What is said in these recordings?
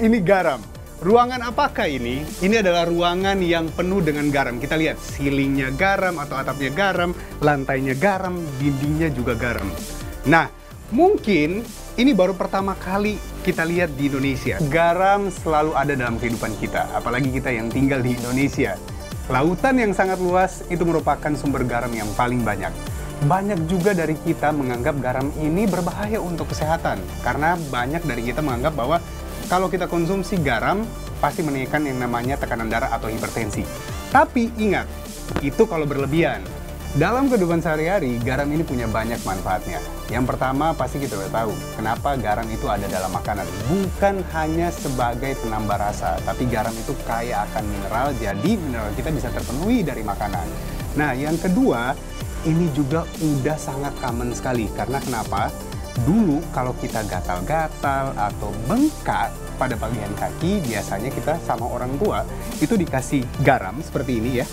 Ini garam. Ruangan apakah ini? Ini adalah ruangan yang penuh dengan garam. Kita lihat silingnya garam atau atapnya garam, lantainya garam, dindingnya juga garam. Nah, mungkin ini baru pertama kali kita lihat di Indonesia. Garam selalu ada dalam kehidupan kita, apalagi kita yang tinggal di Indonesia. Lautan yang sangat luas itu merupakan sumber garam yang paling banyak. Banyak juga dari kita menganggap garam ini berbahaya untuk kesehatan, karena banyak dari kita menganggap bahwa kalau kita konsumsi garam, pasti menaikkan yang namanya tekanan darah atau hipertensi. Tapi ingat, itu kalau berlebihan. Dalam kehidupan sehari-hari, garam ini punya banyak manfaatnya. Yang pertama, pasti kita udah tahu kenapa garam itu ada dalam makanan. Bukan hanya sebagai penambah rasa, tapi garam itu kaya akan mineral, jadi mineral kita bisa terpenuhi dari makanan. Nah, yang kedua, ini juga udah sangat common sekali. Karena kenapa? Dulu kalau kita gatal-gatal atau bengkak pada bagian kaki, biasanya kita sama orang tua itu dikasih garam seperti ini ya.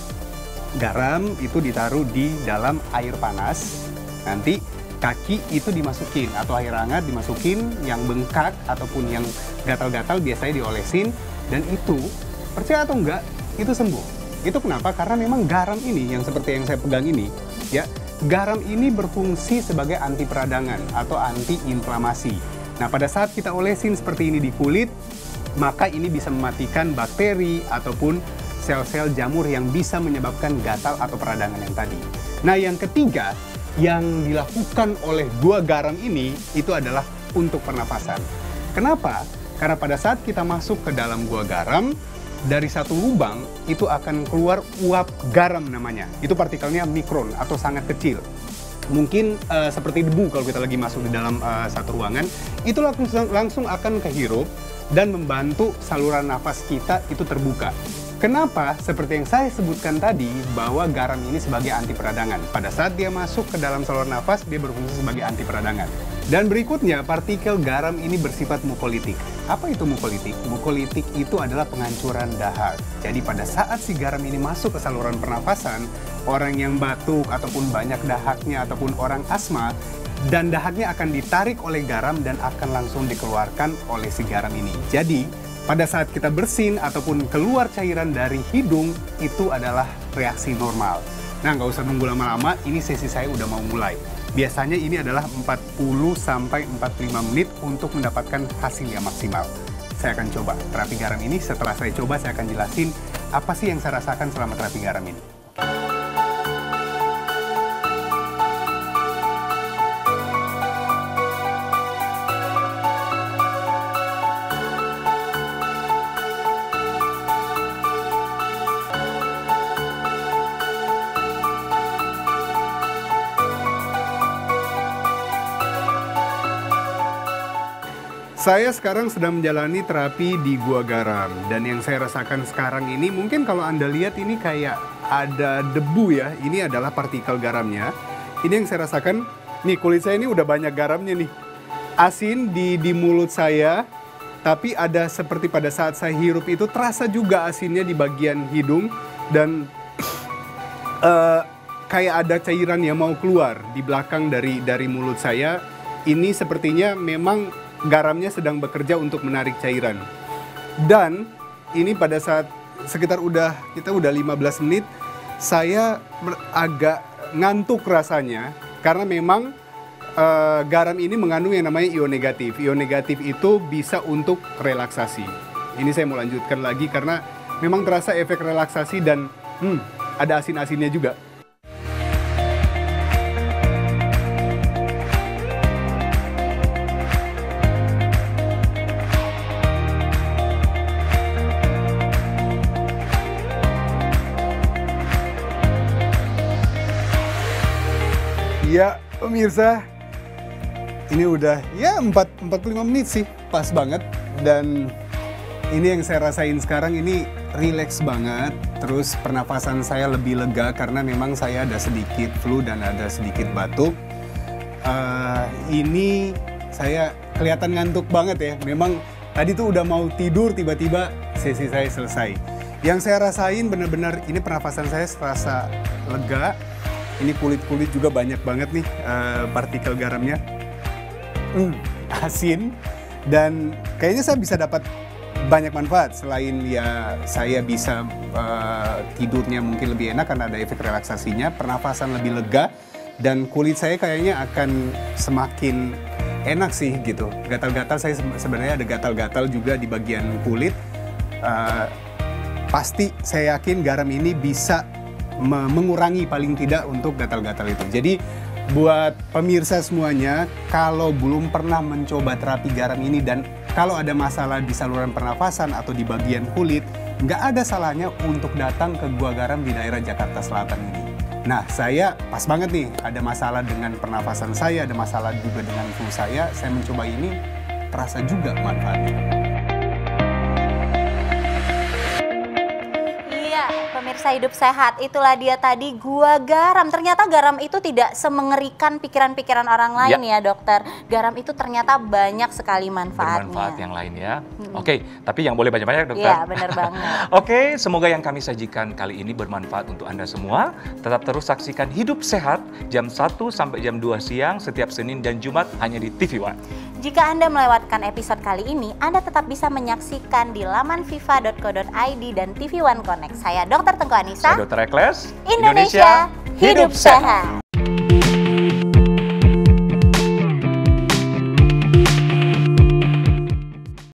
Garam itu ditaruh di dalam air panas. Nanti kaki itu dimasukin atau air hangat dimasukin, yang bengkak ataupun yang gatal-gatal biasanya diolesin, dan itu percaya atau enggak itu sembuh. Itu kenapa? Karena memang garam ini yang seperti yang saya pegang ini ya. Garam ini berfungsi sebagai anti peradangan atau anti-inflamasi. Nah, pada saat kita olesin seperti ini di kulit, maka ini bisa mematikan bakteri ataupun sel-sel jamur yang bisa menyebabkan gatal atau peradangan yang tadi. Nah, yang ketiga yang dilakukan oleh gua garam ini itu adalah untuk pernapasan. Kenapa? Karena pada saat kita masuk ke dalam gua garam, dari satu lubang itu akan keluar uap garam namanya. Itu partikelnya mikron atau sangat kecil. Mungkin seperti debu kalau kita lagi masuk di dalam satu ruangan. Itu langsung akan kehirup dan membantu saluran nafas kita itu terbuka. Kenapa? Seperti yang saya sebutkan tadi, bahwa garam ini sebagai anti peradangan. Pada saat dia masuk ke dalam saluran nafas, dia berfungsi sebagai anti peradangan. Dan berikutnya, partikel garam ini bersifat mukolitik. Apa itu mukolitik? Mukolitik itu adalah penghancuran dahak. Jadi pada saat si garam ini masuk ke saluran pernafasan, orang yang batuk ataupun banyak dahaknya ataupun orang asma, dan dahaknya akan ditarik oleh garam dan akan langsung dikeluarkan oleh si garam ini. Jadi, pada saat kita bersin ataupun keluar cairan dari hidung, itu adalah reaksi normal. Nah, nggak usah nunggu lama-lama, ini sesi saya udah mau mulai. Biasanya ini adalah 40-45 menit untuk mendapatkan hasil yang maksimal. Saya akan coba terapi garam ini. Setelah saya coba, saya akan jelasin apa sih yang saya rasakan selama terapi garam ini. Saya sekarang sedang menjalani terapi di gua garam, dan yang saya rasakan sekarang ini, mungkin kalau Anda lihat ini kayak ada debu ya, ini adalah partikel garamnya. Ini yang saya rasakan, nih kulit saya ini udah banyak garamnya nih. Asin di mulut saya, tapi ada seperti pada saat saya hirup itu terasa juga asinnya di bagian hidung, dan kayak ada cairan yang mau keluar di belakang dari mulut saya. Ini sepertinya memang garamnya sedang bekerja untuk menarik cairan. Dan ini pada saat sekitar kita udah 15 menit, saya agak ngantuk rasanya karena memang garam ini mengandung yang namanya ion negatif. Ion negatif itu bisa untuk relaksasi. Ini saya mau lanjutkan lagi karena memang terasa efek relaksasi dan ada asin-asinnya juga. Ya, pemirsa, ini udah ya 45 menit sih, pas banget. Dan ini yang saya rasain sekarang, ini rileks banget. Terus pernafasan saya lebih lega karena memang saya ada sedikit flu dan ada sedikit batuk. Ini saya kelihatan ngantuk banget ya. Memang tadi tuh udah mau tidur, tiba-tiba sesi saya selesai. Yang saya rasain benar-benar ini pernafasan saya terasa lega. Ini kulit-kulit juga banyak banget nih partikel garamnya. Asin. Dan kayaknya saya bisa dapat banyak manfaat. Selain ya saya bisa tidurnya mungkin lebih enak karena ada efek relaksasinya, pernafasan lebih lega, dan kulit saya kayaknya akan semakin enak sih gitu. Gatal-gatal, saya sebenarnya ada gatal-gatal juga di bagian kulit. Pasti saya yakin garam ini bisa mengurangi paling tidak untuk gatal-gatal itu. Jadi buat pemirsa semuanya, kalau belum pernah mencoba terapi garam ini dan kalau ada masalah di saluran pernafasan atau di bagian kulit, nggak ada salahnya untuk datang ke Gua Garam di daerah Jakarta Selatan ini. Nah, saya pas banget nih, ada masalah dengan pernafasan saya, ada masalah juga dengan flu saya mencoba ini, terasa juga manfaatnya. Pemirsa Hidup Sehat, itulah dia tadi Gua Garam. Ternyata garam itu tidak semengerikan pikiran-pikiran orang lain ya dokter. Garam itu ternyata banyak sekali manfaatnya. Bermanfaat yang lain ya. Oke, tapi yang boleh banyak-banyak dokter. Iya, benar banget. Oke, semoga yang kami sajikan kali ini bermanfaat untuk Anda semua. Tetap terus saksikan Hidup Sehat jam 1 sampai jam 2 siang setiap Senin dan Jumat hanya di TV One. Jika Anda melewatkan episode kali ini, Anda tetap bisa menyaksikan di laman viva.co.id dan TV One Connect. Saya Dr. Tengku Anissa. Saya Dr. Ekles. Indonesia Hidup Sehat.